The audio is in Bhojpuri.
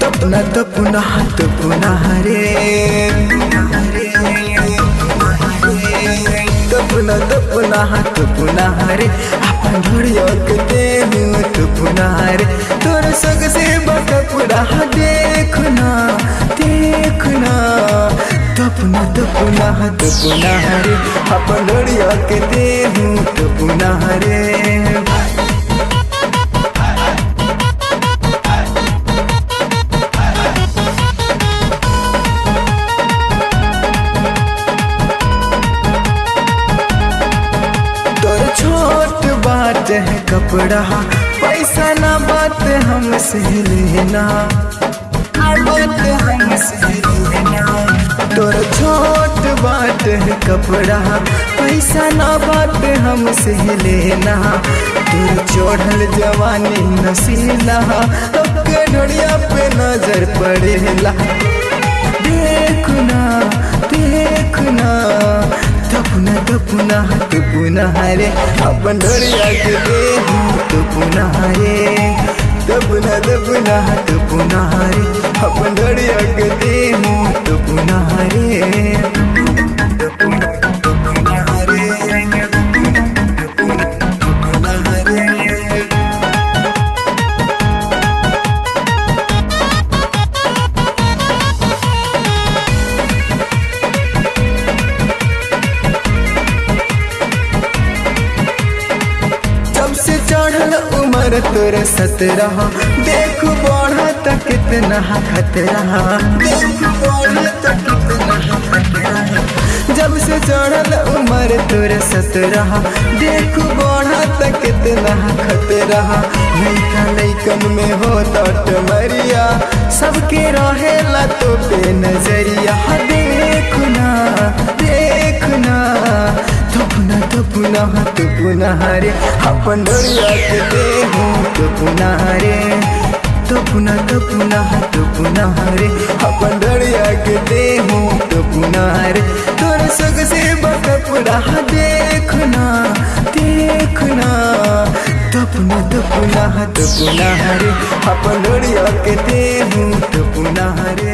तपुना तपुना रे तपुना तपुना तपुना रे अपन ढोड़िया के देहूं तपुना रे तोर संग से बटपुरा देखना देखना तपुना तपुना तपुना रे अपन ढोड़िया के देहूं तपुना रे। छोट बात है कपड़ा पैसा ना बात हमसे लेना बात हमसे लेना तोर छोट बात है कपड़ा पैसा ना बात हमसे लेना तोर चढ़ल जवानी नसीला के ढोड़िया पे नजर पड़ेला देखना देखना तपुना तपुना तपुना रे अपन ढोड़िया के देहूं तपुना रे तपुना तपुना तपुना रे अपन ढोड़िया के देहूं तपुना रे तपुना तपुना रे तपुना रे। चढ़ल उम्र तोर 17 देख बढ़त कितना खतरा देख बढ़त कितना खतरा जब से चढ़ल उम्र तोर 17 देख बढ़त कितना खतरा लइका लइकन में होता टमरिया सबके रहेला तो पे नजरिया देखना देखना तपुना तपुना तपुना रे अपन ढोड़िया के देहूं तपुना रे तपुना तपुना तपुना रे अपन ढोड़िया के देहूं तपुना रे तोर संग से बटपुरा देखना देखना तपुना तपुना तपुना रे अपन ढोड़िया के देहूं तपुना रे।